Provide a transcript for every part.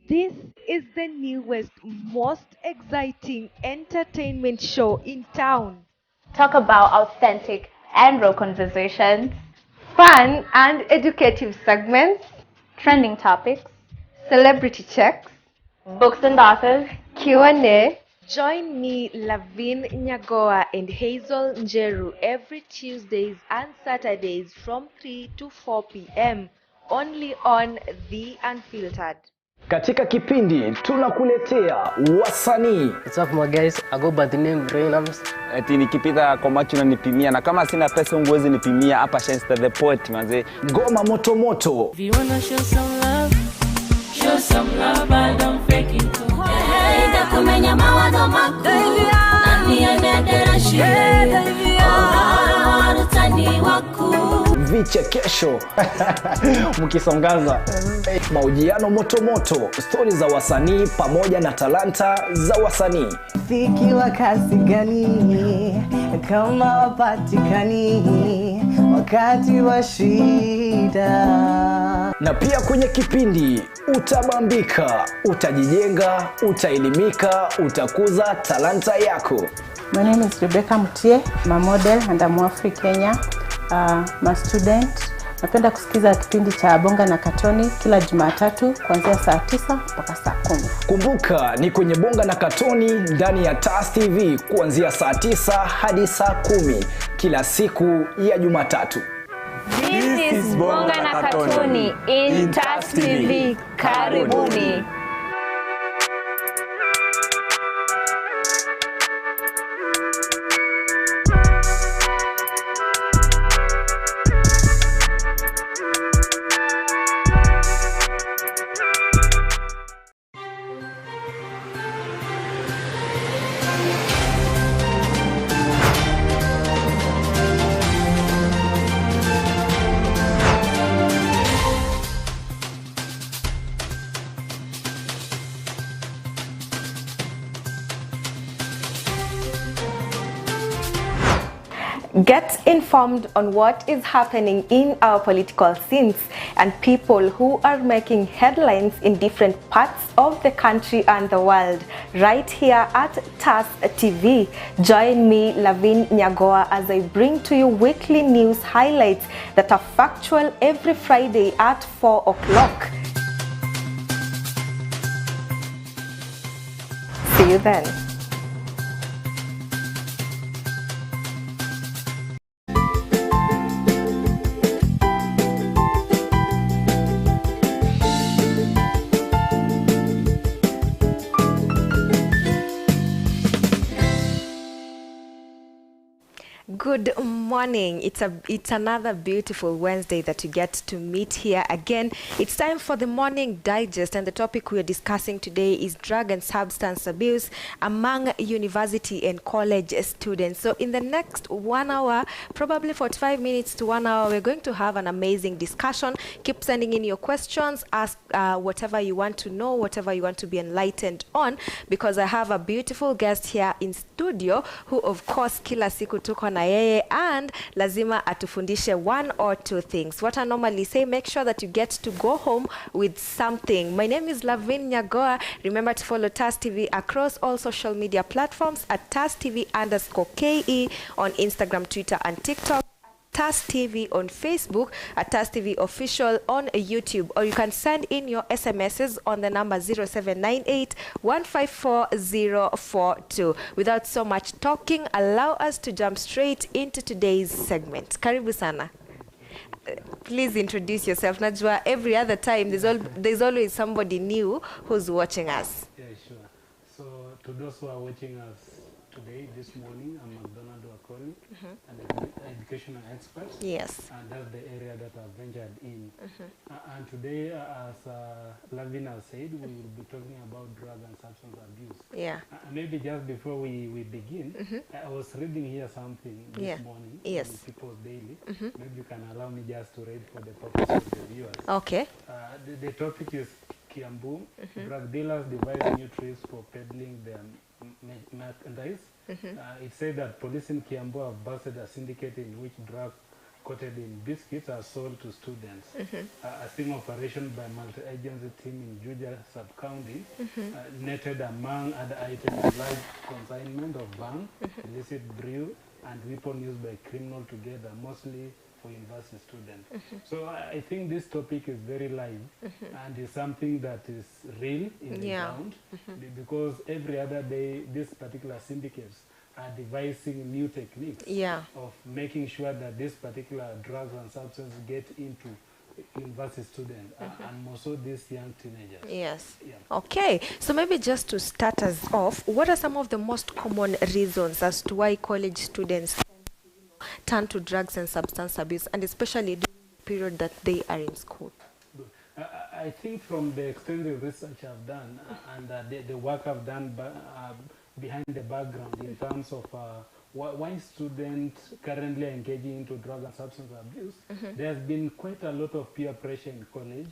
This is the newest, most exciting entertainment show in town. Talk about authentic and raw conversations, Fun and educative segments, trending topics, celebrity checks, books and authors. Q&A. Join me, Lavin Nyagoa and Hazel Njeru every Tuesdays and Saturdays from 3 to 4 p.m. only on The Unfiltered. Katika kipindi tunakuletea wasanii. What's up my guys, I go by the name Rainams. Eti nikipita kwa macho unanipimia na kama sina pesa unguwezi nipimia hapa Shenster the Poet manze. Ngoma moto moto. If you wanna show some love, but don't fake it too. Hey, ndakumenya mawazo mako. Nani anadera shire. Oh, rutani waku. Vichekesho. Mkisongaza. Mahojiano moto moto, stori za wasanii pamoja na talanta za wasanii. Zikiwa kasi gani kama wapatikani wakati wa shida. Na pia kwenye kipindi utabambika, utajijenga, utaelimika, utakuza talanta yako. My name is Rebecca Mutie, I'm a model and I'm Afri Kenya. I'm a student. Napenda kusikiza kipindi cha Bonga na Katoni kila Jumatatu kuanzia saa 9 mpaka saa 10. Kumbuka ni kwenye Bonga na Katoni ndani ya TAS TV kuanzia saa 9 hadi saa 10 kila siku ya Jumatatu. This is Bonga na Katoni in TAS TV. Karibuni. Get informed on what is happening in our political scenes and people who are making headlines in different parts of the country and the world right here at TAS TV. Join me, Lavin Nyagoa, as I bring to you weekly news highlights that are factual every Friday at 4 o'clock. See you then. Good morning. It's another beautiful Wednesday that you get to meet here again. It's time for the morning digest, and the topic we are discussing today is drug and substance abuse among university and college students. So in the next 1 hour, probably 45 minutes to 1 hour, we're going to have an amazing discussion. Keep sending in your questions, ask whatever you want to know, whatever you want to be enlightened on, because I have a beautiful guest here in studio who of course kila siku tuko na yeye and lazima atufundishe one or two things. What I normally say, make sure that you get to go home with something. My name is Lavin Nyagoa. Remember to follow TAS TV across all social media platforms at TAS TV_KE on Instagram, Twitter and TikTok. TAS TV on Facebook, at TAS TV Official on YouTube, or you can send in your SMSs on the number 0798 154042. Without so much talking, allow us to jump straight into today's segment. Karibu sana. Please introduce yourself. Najwa, every other time there's always somebody new who's watching us. Yeah, sure. So to those who are watching us today, this morning, I'm McDonald Wakoli, an educational expert. Yes. And that's the area that I've ventured in. And today, as Lavin has said, we will be talking about drug and substance abuse. Yeah. Maybe just before we begin, I was reading here something this morning. Yes. In People's Daily. Maybe you can allow me just to read for the purpose of the viewers. Okay. The topic is Kiambu. Drug dealers devise new tricks for peddling their merchandise. It said that police in Kiambu have busted a syndicate in which drug coated in biscuits are sold to students. A sting operation by multi-agency team in Juja sub-county netted among other items large consignment of bang, illicit brew, and weapon used by criminal together, mostly for university students. So I think this topic is very live and is something that is real in the ground because every other day these particular syndicates are devising new techniques of making sure that this particular drugs and substances get into university students and more so these young teenagers. Yes. Okay. So maybe just to start us off, what are some of the most common reasons as to why college students turn to drugs and substance abuse, and especially during the period that they are in school? I think from the extensive research I've done and the work I've done behind the background in terms of why students currently are engaging into drug and substance abuse, there's been quite a lot of peer pressure in college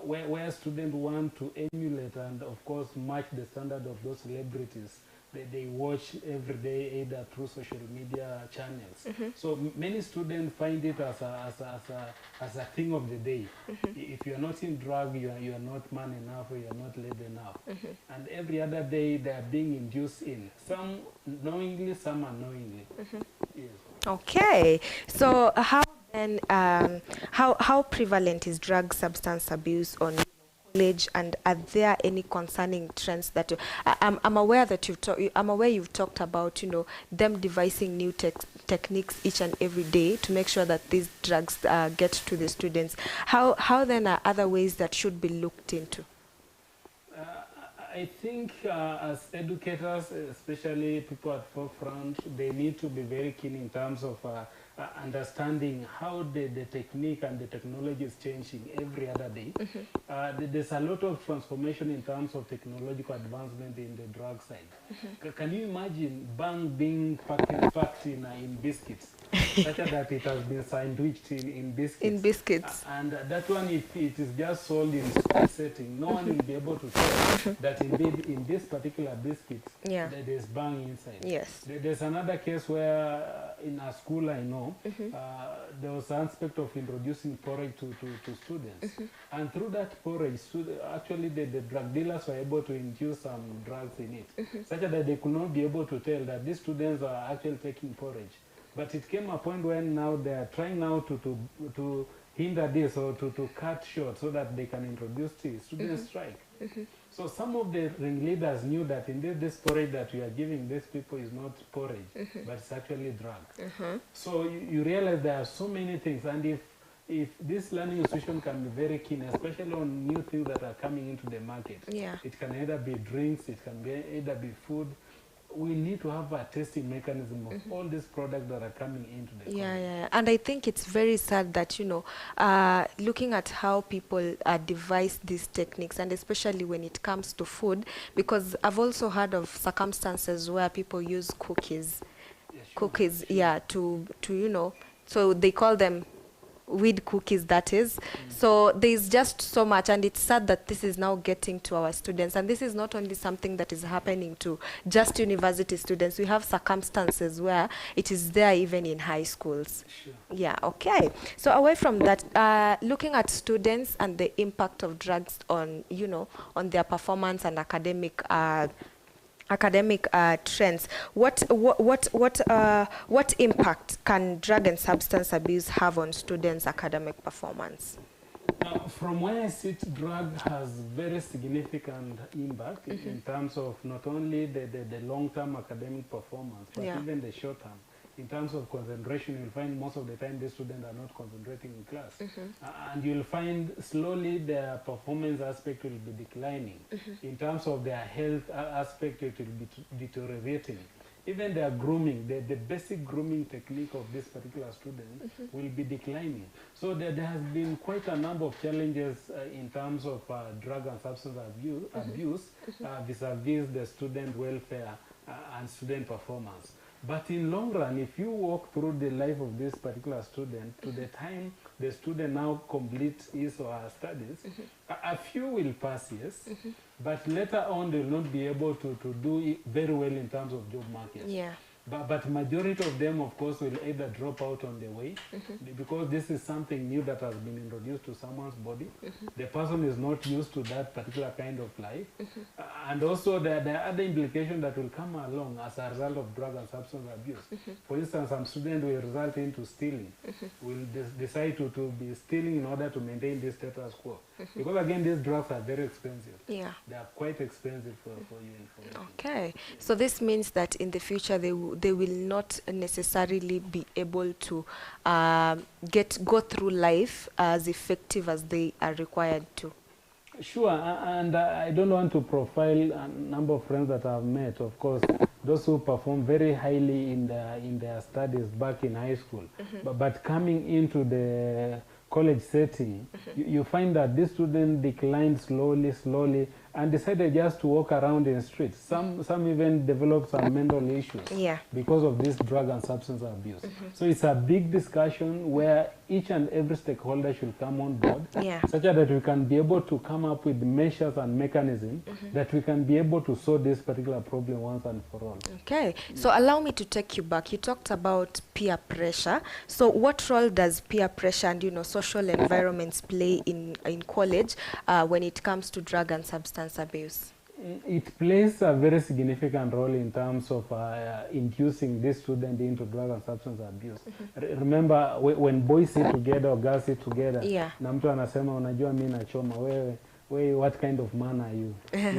where students want to emulate and of course match the standard of those celebrities they watch every day either through social media channels. So many students find it as a thing of the day. If you're not in drug, you are not man enough or you're not lady enough. And every other day they are being induced in. Some knowingly, some unknowingly. Yes. Okay. So how then how prevalent is drug substance abuse on college, and are there any concerning trends that I'm aware that you've talked about, you know, them devising new techniques each and every day to make sure that these drugs get to the students. How then are other ways that should be looked into? I think as educators, especially people at forefront, they need to be very keen in terms of understanding how the technique and the technology is changing every other day. There's a lot of transformation in terms of technological advancement in the drug side. Can you imagine bang being packed in biscuits? Such that it has been sandwiched in biscuits. In biscuits. And that one, if it is just sold in school setting, no one will be able to tell that indeed in this particular biscuit that there's bang inside. Yes. There's another case where in a school I know, there was an aspect of introducing porridge to students. And through that porridge, actually the drug dealers were able to induce some drugs in it, such that they could not be able to tell that these students are actually taking porridge. But it came a point when now they are trying now to hinder this or to cut short so that they can introduce tea. Students strike. So some of the ringleaders knew that indeed this porridge that we are giving these people is not porridge, but it's actually drug. So you realize there are so many things, and if this learning institution can be very keen, especially on new things that are coming into the market, it can either be drinks, it can be either be food. We need to have a testing mechanism of all these products that are coming into the country. And I think it's very sad that, you know, looking at how people devise these techniques, and especially when it comes to food, because I've also heard of circumstances where people use cookies, to you know, so they call them weed cookies, that is. So there's just so much, and it's sad that this is now getting to our students, and this is not only something that is happening to just university students. We have circumstances where it is there even in high schools. Okay. So away from that, looking at students and the impact of drugs on, you know, on their performance and academic trends, what impact can drug and substance abuse have on students' academic performance? From where I sit, drug has very significant impact in terms of not only the long-term academic performance, but even the short-term. In terms of concentration, you'll find most of the time the students are not concentrating in class. And you'll find slowly their performance aspect will be declining. In terms of their health aspect, it will be deteriorating. Even their grooming, the basic grooming technique of this particular student will be declining. So there has been quite a number of challenges in terms of drug and substance abuse vis-a-vis the student welfare and student performance. But in long run, if you walk through the life of this particular student, to the time the student now completes his or her studies, a few will pass, yes, but later on they will not be able to do it very well in terms of job market. But majority of them, of course, will either drop out on the way because this is something new that has been introduced to someone's body. The person is not used to that particular kind of life. And also there are other implications that will come along as a result of drug and substance abuse. For instance, some student will result into stealing, will decide to be stealing in order to maintain this status quo. Because again, these drugs are very expensive. Yeah. They are quite expensive for you information. Okay. So this means that in the future they will not necessarily be able to go through life as effective as they are required to. Sure, and I don't want to profile a number of friends that I've met. Of course, those who perform very highly in their studies back in high school, but coming into the college setting, you find that this student declined slowly, and decided just to walk around in the streets. Some even developed some mental issues because of this drug and substance abuse. So it's a big discussion where each and every stakeholder should come on board, such that we can be able to come up with measures and mechanisms that we can be able to solve this particular problem once and for all. Okay, so allow me to take you back. You talked about peer pressure. So what role does peer pressure and social environments play in college when it comes to drug and substance abuse? It plays a very significant role in terms of inducing this student into drug and substance abuse. Remember, when boys sit together or girls sit together, na mtu anasema unajua mimi nachoma wewe, what kind of man are you?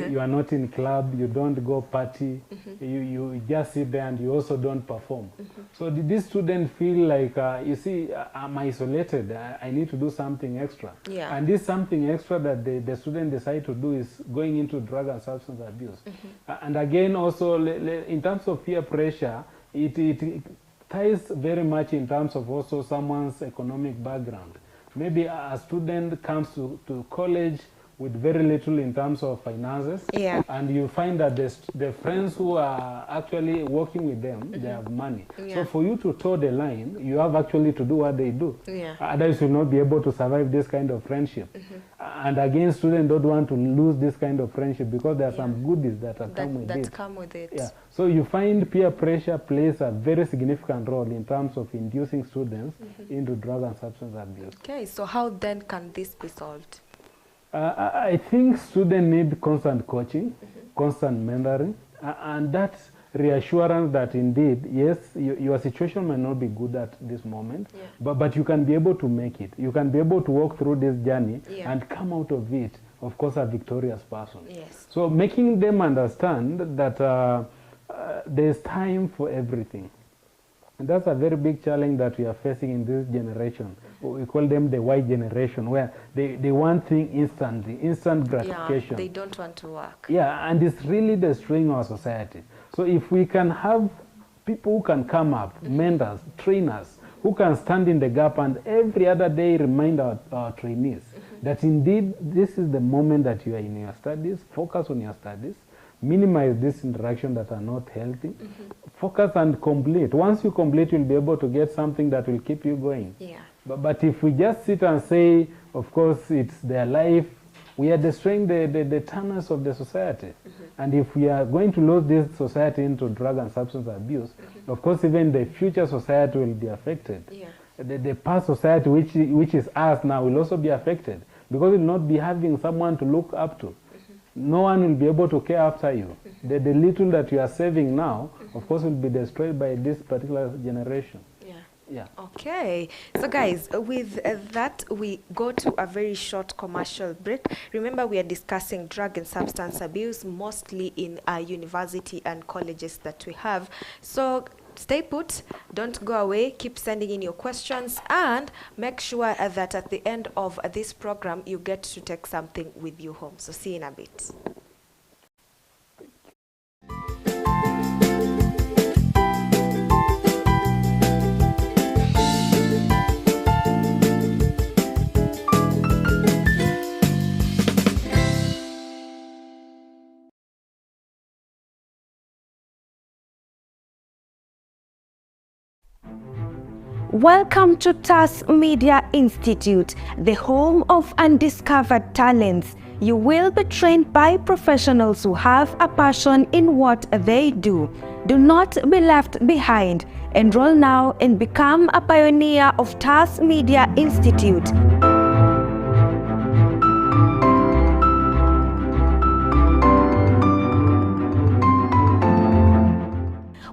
You are not in club, you don't go party, you just sit there and you also don't perform. So did this student feel like, you see, I'm isolated, I need to do something extra. And this something extra that the student decide to do is going into drug and substance abuse. And again, also, in terms of peer pressure, it ties very much in terms of also someone's economic background. Maybe a student comes to college with very little in terms of finances, and you find that the friends who are actually working with them, they have money. So for you to toe the line, you have actually to do what they do. Otherwise, you will not be able to survive this kind of friendship. And again, students don't want to lose this kind of friendship because there are some goodies that come with it. So you find peer pressure plays a very significant role in terms of inducing students into drug and substance abuse. Okay, so how then can this be solved? I think students need constant coaching, constant mentoring, and that reassurance that indeed, yes, your situation may not be good at this moment, but you can be able to make it. You can be able to walk through this journey and come out of it, of course, a victorious person. So making them understand that there's time for everything. And that's a very big challenge that we are facing in this generation. We call them the Y generation, where they want things instantly, instant gratification. They don't want to work. And it's really destroying our society. So if we can have people who can come up, mentors, trainers, who can stand in the gap and every other day remind our trainees that indeed this is the moment that you are in your studies, focus on your studies, minimize this interaction that are not healthy, focus and complete. Once you complete, you'll be able to get something that will keep you going. But if we just sit and say, of course, it's their life, we are destroying the tenets of the society. And if we are going to lose this society into drug and substance abuse, of course, even the future society will be affected. The past society, which is us now, will also be affected because we will not be having someone to look up to. No one will be able to care after you. The little that you are saving now, of course, will be destroyed by this particular generation. Okay, so guys, with that we go to a very short commercial break. Remember, we are discussing drug and substance abuse mostly in university and colleges that we have. So stay put, don't go away, keep sending in your questions, and make sure that at the end of this program you get to take something with you home. So see you in a bit. Welcome to TAS Media Institute, the home of undiscovered talents. You will be trained by professionals who have a passion in what they do. Do not be left behind. Enroll now and become a pioneer of TAS Media Institute.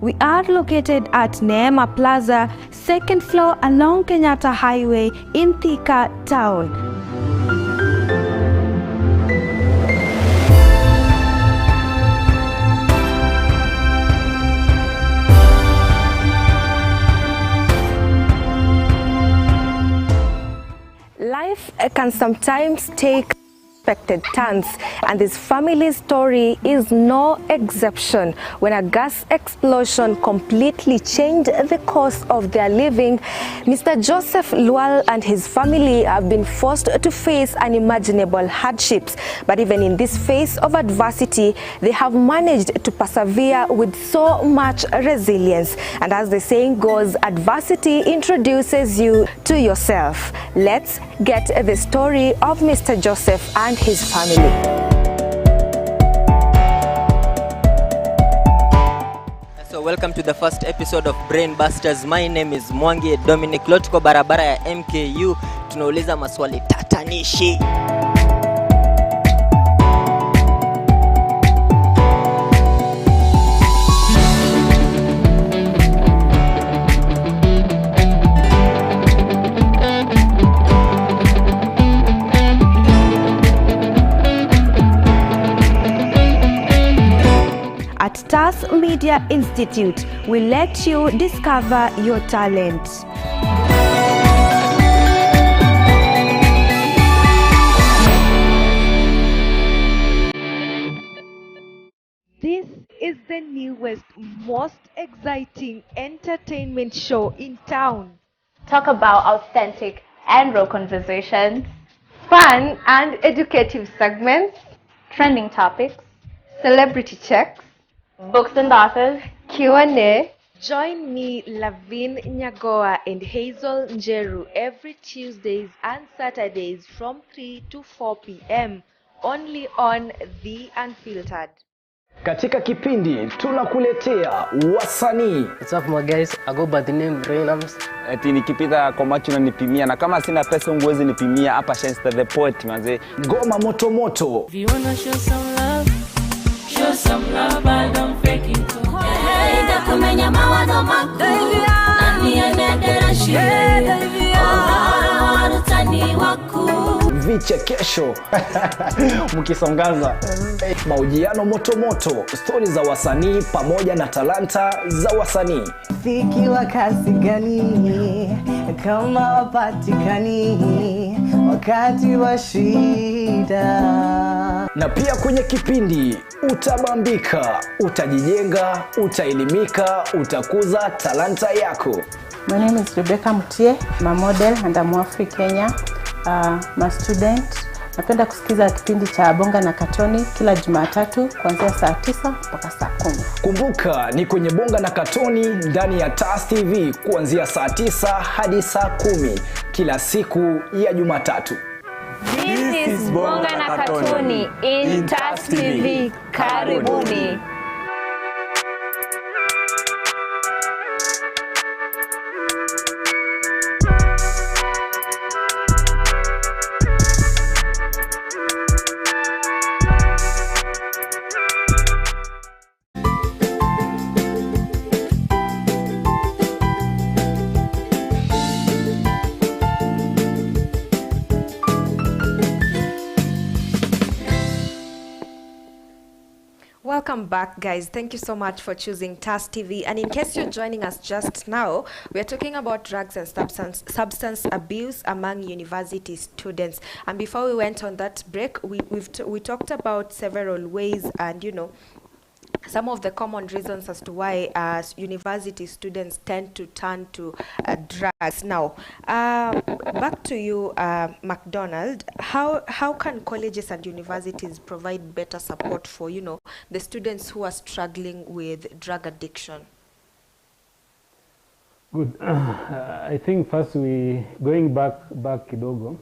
We are located at Neema Plaza, second floor along Kenyatta Highway in Thika Town. Life can sometimes take unexpected turns, and this family's story is no exception. When a gas explosion completely changed the course of their living, Mr. Joseph Lual and his family have been forced to face unimaginable hardships. But even in this phase of adversity, they have managed to persevere with so much resilience. And as the saying goes, adversity introduces you to yourself. Let's get the story of Mr. Joseph and his family. So welcome to the first episode of Brain Busters. My name is Mwangi Dominic. Lotko barabara ya MKU. Tunauliza maswali tatanishi. At TAS Media Institute, we let you discover your talent. This is the newest, most exciting entertainment show in town. Talk about authentic and raw conversations, Fun and educative segments, trending topics, celebrity checks, books and authors. Q&A. Join me, LAVIN, NYAGOWA and Hazel Njeru every Tuesdays and Saturdays from 3 to 4 p.m. only on The Unfiltered. Katika kipindi tunakuletea wasanii. What's up my guys? I go by the name Reynams. Eti nikipita kwa macho unanipimia, na kama sina pesa unguwezi nipimia. Hapa Shenster the Poet manze. Ngoma moto moto. If you wanna show some love, I don't fake it. Hey, da kumenya mawazo mako. Nani anedera shire. Oh, utani wako. Vichekesho mkisongaza, mahojiano moto moto, stori za wasanii pamoja na talanta za wasanii. Fiki wa kasi gani kama wapatikani wakati wa shida. Na pia kwenye kipindi utabambika, utajijenga, utaelimika, utakuza talanta yako. My name is Rebecca Mutie, I'm a model and I'm African Kenya. I'm a student. Napenda kusikiza kipindi cha Bonga na Katoni kila Jumatatu kuanzia saa 9 mpaka saa 10. Kumbuka ni kwenye Bonga na Katoni ndani ya TAS TV kuanzia saa 9 hadi saa 10 kila siku ya Jumatatu. This is Bonga na Katoni in TAS TV. Karibuni. Welcome back, guys. Thank you so much for choosing TAS TV. And in case you're joining us just now, we are talking about drugs and substance abuse among university students. And before we went on that break, we talked about several ways and, you know, some of the common reasons as to why university students tend to turn to drugs. Now, back to you, McDonald. How can colleges and universities provide better support for, you know, the students who are struggling with drug addiction? Good. I think first going back kidogo,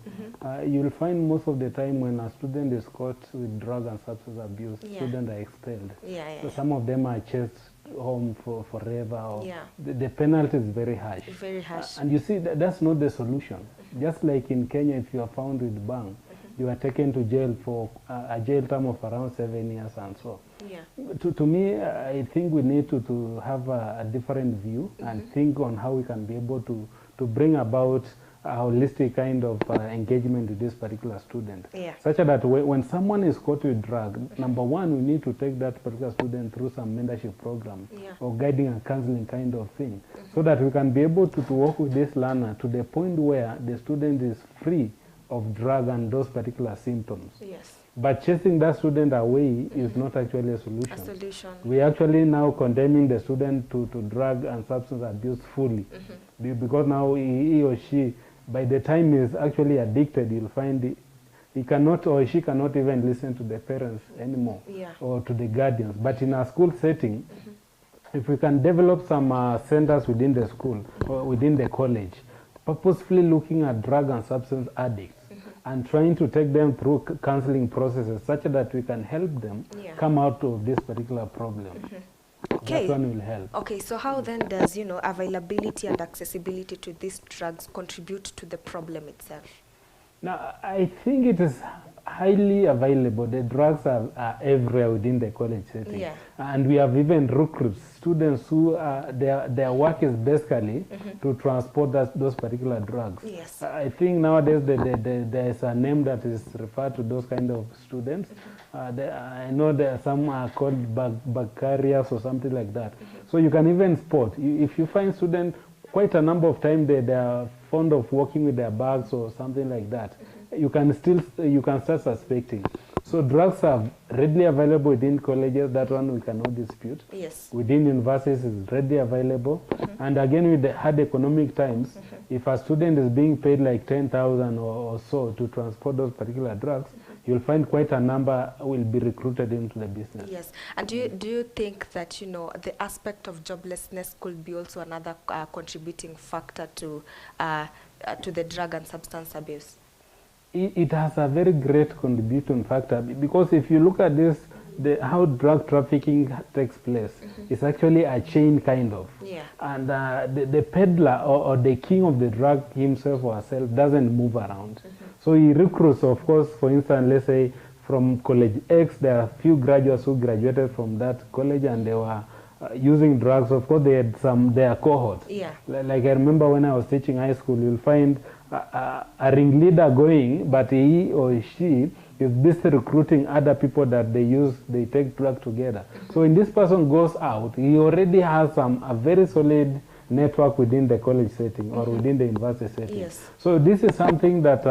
you'll find most of the time when a student is caught with drug and substance abuse, students are expelled. So some of them are chased home for forever, or the penalty is very harsh. Very harsh. And you see, that's not the solution. Just like in Kenya, if you are found with bang, you are taken to jail for a jail term of around 7 years and so. To me, I think we need to have a different view and think on how we can be able to bring about a holistic kind of engagement with this particular student. Such that when someone is caught with drug, number one, we need to take that particular student through some mentorship program or guiding and counseling kind of thing, so that we can be able to work with this learner to the point where the student is free of drug and those particular symptoms. But chasing that student away is not actually a solution. We actually now condemning the student to drug and substance abuse fully, because now he or she, by the time he is actually addicted, you'll find he cannot or she cannot even listen to the parents anymore or to the guardians. But in a school setting, if we can develop some centers within the school or within the college, purposefully looking at drug and substance addicts, and trying to take them through counseling processes such that we can help them come out of this particular problem. That one will help. Okay, so how then does, availability and accessibility to these drugs contribute to the problem itself? Now, I think it is highly available. The drugs are everywhere within the college setting. And we have even recruits, students who their work is basically to transport those particular drugs. I think nowadays there is a name that is referred to those kind of students. I know there are some are called bag carriers or something like that. So you can even spot, if you find students, quite a number of times they are fond of walking with their bags or something like that. You can start suspecting. So drugs are readily available within colleges. That one we cannot dispute. Within universities is readily available. And again, with the hard economic times, if a student is being paid like 10,000 or so to transport those particular drugs, you'll find quite a number will be recruited into the business. And do you think that the aspect of joblessness could be also another contributing factor to the drug and substance abuse? It has a very great contributing factor, because if you look at this, how drug trafficking takes place, it's actually a chain kind of. And the peddler or the king of the drug himself or herself doesn't move around. So he recruits, of course, for instance, let's say from college X, there are a few graduates who graduated from that college and they were using drugs. Of course, they had their cohort. Like I remember when I was teaching high school, you'll find a ringleader going, but he or she is busy recruiting other people that they take drug together. So when this person goes out, he already has a very solid network within the college setting or within the university setting. So this is something that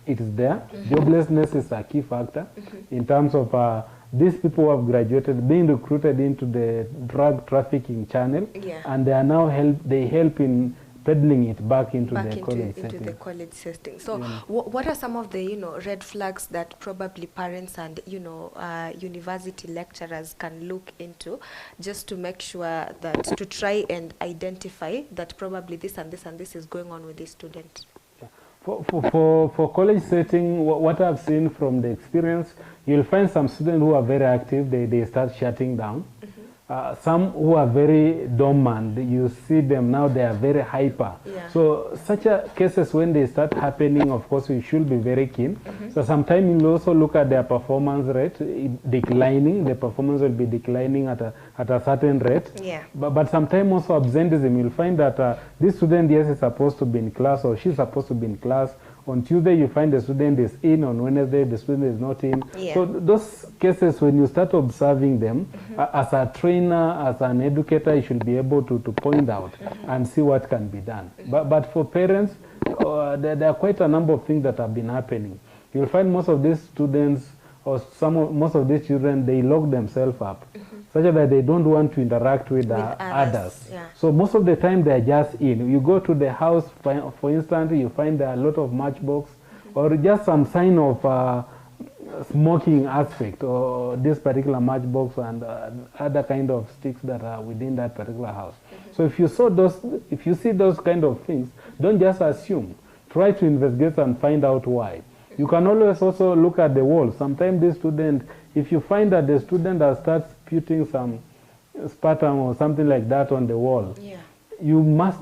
it is there. Joblessness is a key factor in terms of these people who have graduated being recruited into the drug trafficking channel, and they are now help in peddling it back into the college setting. So what are some of the red flags that probably parents and university lecturers can look into, just to make sure that to try and identify that probably this and this and this is going on with this student? For college setting, what I've seen from the experience, you'll find some students who are very active, they start shutting down. Some who are very dormant, you see them now, they are very hyper. So such cases, when they start happening, of course, we should be very keen. So sometimes you'll also look at their performance rate declining. The performance will be declining at a certain rate. But sometimes also absenteeism, you'll find that this student, yes, is supposed to be in class, or she's supposed to be in class. On Tuesday, you find the student is in. On Wednesday, the student is not in. So those cases, when you start observing them, as a trainer, as an educator, you should be able to point out and see what can be done. But for parents, there are quite a number of things that have been happening. You'll find most of these students or most of these children, they lock themselves up, such that they don't want to interact with others. So most of the time, they're just in. You go to the house, for instance, you find there are a lot of matchbox, or just some sign of smoking aspect, or this particular matchbox and other kind of sticks that are within that particular house. So if you see those kind of things, don't just assume. Try to investigate and find out why. You can always also look at the wall. Sometimes the student, if you find that the student has started putting some sputum or something like that on the wall, you must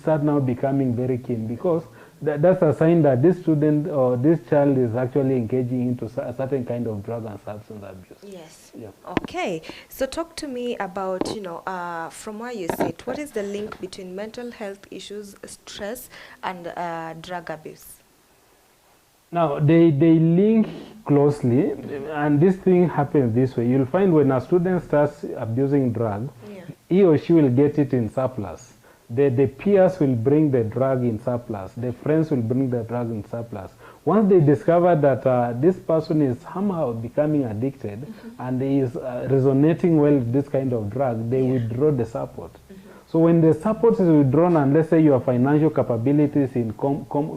start now becoming very keen, because that's a sign that this student or this child is actually engaging into a certain kind of drug and substance abuse. Yes. Yeah. Okay. So talk to me about, from where you sit, what is the link between mental health issues, stress, and drug abuse? Now, they link closely, and this thing happens this way. You'll find when a student starts abusing drug, he or she will get it in surplus. The peers will bring the drug in surplus. The friends will bring the drug in surplus. Once they discover that this person is somehow becoming addicted and is resonating well with this kind of drug, they withdraw the support. So when the support is withdrawn, and let's say your financial capabilities in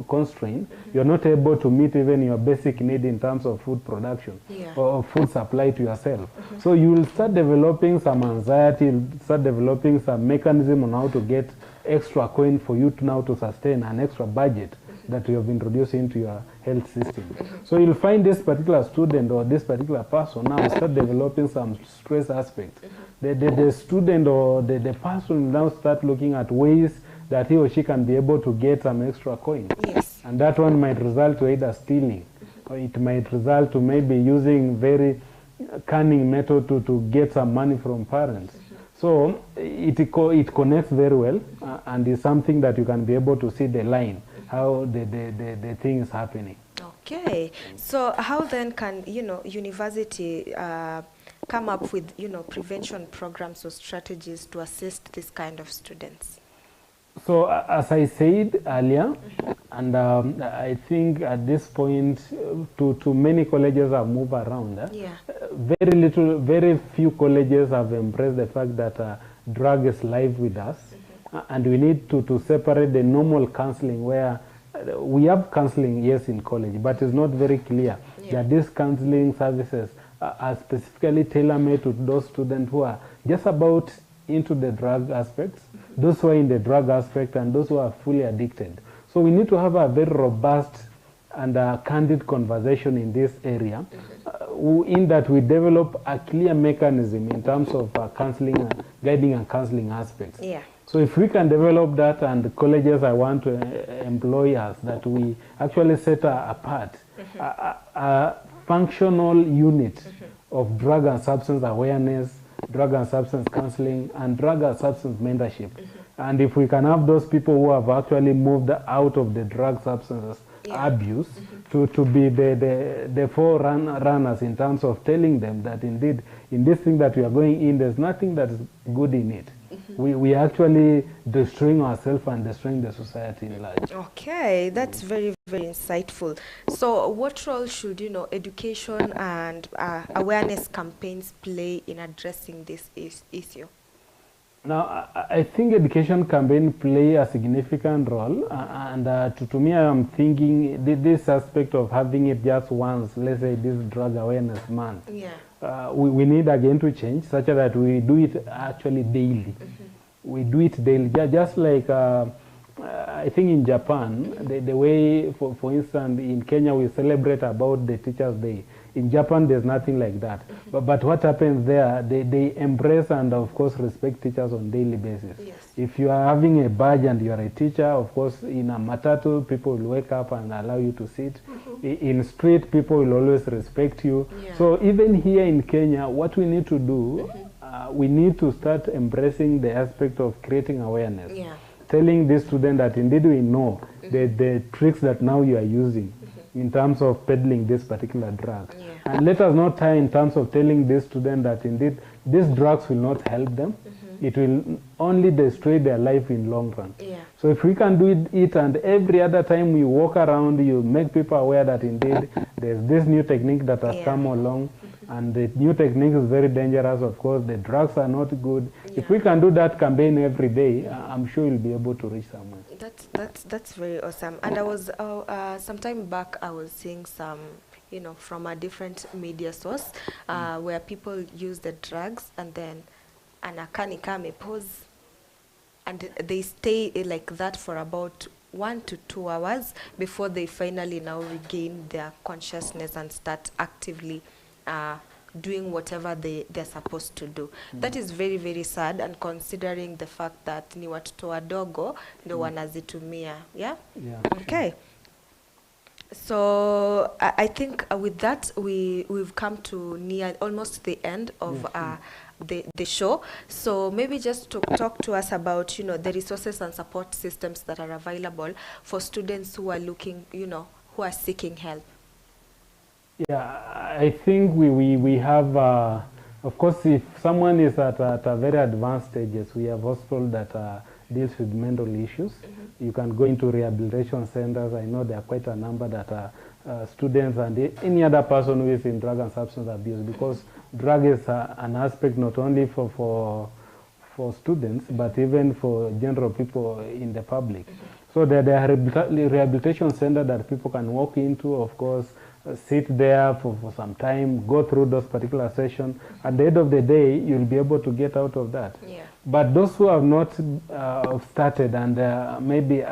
constraint, you're not able to meet even your basic need in terms of food production or food supply to yourself. So you will start developing some anxiety, you'll start developing some mechanism on how to get extra coin for you now to sustain an extra budget that you have introduced into your health system. So you'll find this particular student or this particular person now start developing some stress aspect. The student or the person will now start looking at ways that he or she can be able to get some extra coin. Yes. And that one might result to either stealing, or it might result to maybe using very cunning method to get some money from parents. So it connects very well, and is something that you can be able to see the line, how the thing is happening. Okay. So how then can, university come up with, prevention programs or strategies to assist this kind of students? So as I said earlier, and I think at this point, to many colleges have moved around. Very few colleges have embraced the fact that drug is live with us, and we need to separate the normal counseling, where we have counseling, yes, in college, but it's not very clear that these counseling services are specifically tailor-made to those students who are just about into the drug aspects, those who are in the drug aspect, and those who are fully addicted. So we need to have a very robust and candid conversation in this area, in that we develop a clear mechanism in terms of counseling, guiding and counseling aspects. So if we can develop that, and the colleges I want to employ us, that we actually set apart a functional unit of drug and substance awareness, drug and substance counseling, and drug and substance mentorship. And if we can have those people who have actually moved out of the drug substances abuse to be the forerunners in terms of telling them that indeed in this thing that we are going in, there's nothing that is good in it. We actually destroying ourselves and destroying the society in large. Okay, that's very, very insightful. So what role should, education and awareness campaigns play in addressing this issue? Now, I think education campaign play a significant role, and to me, I am thinking this aspect of having it just once, let's say this drug awareness month, we need again to change such that we do it actually daily. We do it daily, just like I think in Japan, the way, for instance, in Kenya we celebrate about the Teachers' Day. In Japan, there's nothing like that. But what happens there, they embrace and, of course, respect teachers on a daily basis. If you are having a badge and you are a teacher, of course, in a matatu, people will wake up and allow you to sit. In street, people will always respect you. So even here in Kenya, what we need to do, we need to start embracing the aspect of creating awareness. Telling this student that indeed we know the tricks that now you are using in terms of peddling this particular drug. And let us not try in terms of telling this student that indeed these drugs will not help them. It will only destroy their life in long run. So if we can do it, and every other time we walk around, you make people aware that indeed there's this new technique that has come along, and the new technique is very dangerous. Of course, the drugs are not good. If we can do that campaign every day, I'm sure we'll be able to reach somewhere. That's very awesome. And I was some time back, I was seeing some you know, from a different media source, where people use the drugs and then anakani kame pause, and they stay like that for about 1 to 2 hours before they finally now regain their consciousness and start actively doing whatever they're supposed to do. That is very, very sad, and considering the fact that ni watoto wadogo ndo wanazitumia. Yeah? Okay. So I think with that we've come to near almost the end of the show. So maybe just to talk to us about, you know, the resources and support systems that are available for students who are looking, you know, who are seeking help. Yeah, I think we have, of course, if someone is at a very advanced stages, we have hospitals that deals with mental issues. You can go into rehabilitation centers. I know there are quite a number that are students and any other person who is in drug and substance abuse, because drug is an aspect not only for students, but even for general people in the public. So there are rehabilitation centers that people can walk into, of course, sit there for some time, go through those particular sessions. At the end of the day, you'll be able to get out of that. Yeah. But those who have not started and maybe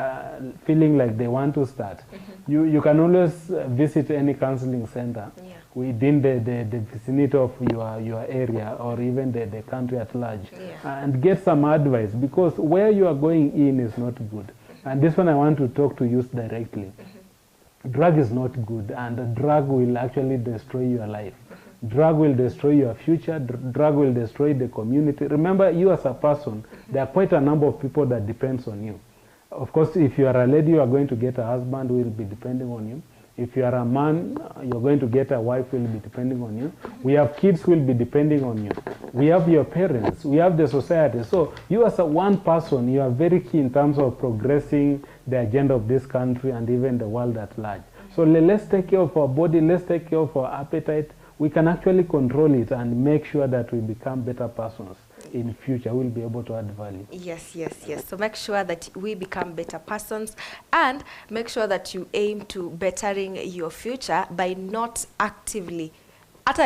feeling like they want to start, you can always visit any counseling center within the vicinity of your area or even the country at large, and get some advice, because where you are going in is not good. And this one I want to talk to youth directly. Drug is not good, and drug will actually destroy your life. Drug will destroy your future. Drug will destroy the community. Remember, you as a person, there are quite a number of people that depends on you. Of course, if you are a lady, you are going to get a husband who will be depending on you. If you are a man, you're going to get a wife who will be depending on you. We have kids who will be depending on you. We have your parents. We have the society. So you as one person, you are very key in terms of progressing the agenda of this country and even the world at large. So let's take care of our body. Let's take care of our appetite. We can actually control it and make sure that we become better persons in future. We'll be able to add value. Yes, yes, yes. So make sure that we become better persons, and make sure that you aim to bettering your future by not actively,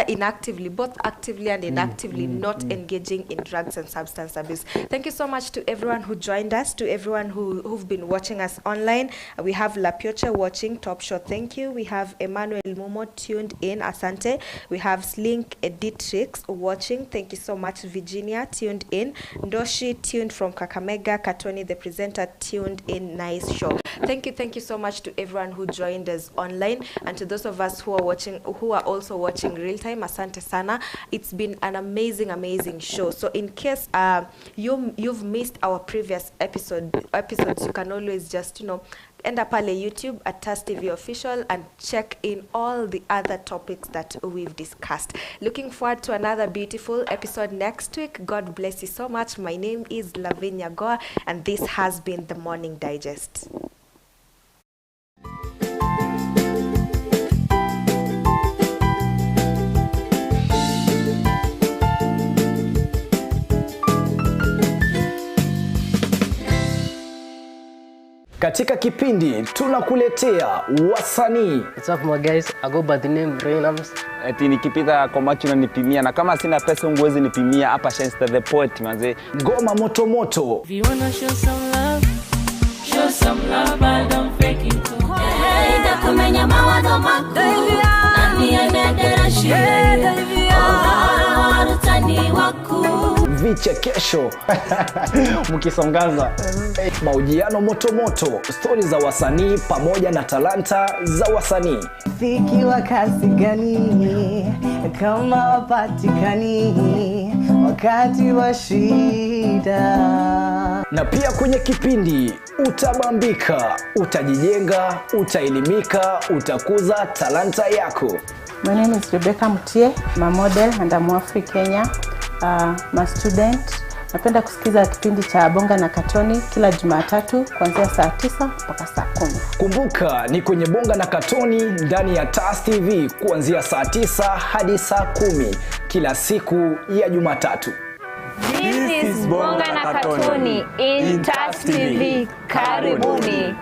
inactively, both actively and inactively, not engaging in drugs and substance abuse. Thank you so much to everyone who joined us, to everyone who've been watching us online. We have La Piocha watching, Top Shot, thank you. We have Emmanuel Momo tuned in, asante. We have Slink Editrix watching, thank you so much. Virginia tuned in. Ndoshi tuned from Kakamega. Katoni the presenter tuned in, nice show. Thank you so much to everyone who joined us online, and to those of us who are watching, who are also watching real time, asante sana. It's been an amazing show. So in case you've missed our previous episodes, you can always just, you know, end up on YouTube at TAS TV Official and check in all the other topics that we've discussed. Looking forward to another beautiful episode next week. God bless you so much. My name is LAVIN NYAGOWA, and this has been the Morning Digest. Katika kipindi tunakuletea wasanii. What's up my guys? I go by the name Reynams. Eti nikipita kwa macho unanipimia, na kama sina pesa unguwezi nipimia. Hapa Shensta the Poet manze. Ngoma moto moto. If you wanna show some love, but don't fake it. Hey, ndakumenya mawazo makuu. Nani anedera shire. Oh, utani wakuu. Vichekesho mkisongaza, mahojiano moto moto, stori za wasanii pamoja na talanta za wasanii. Fiki wa kasi gani kama wapatikani wakati wa shida. Na pia kwenye kipindi utabambika, utajijenga, utaelimika, utakuza talanta yako. My name is Rebecca Mutie, I'm a model and I'm Afri Kenya. My student. Napenda kusikiza kipindi cha Bonga na Katoni kila Jumatatu kuanzia saa 9 mpaka saa 10. Kumbuka ni kwenye Bonga na Katoni ndani ya TAS TV kuanzia saa 9 hadi saa 10 kila siku ya Jumatatu. This is Bonga na Katoni in TAS TV. Karibuni.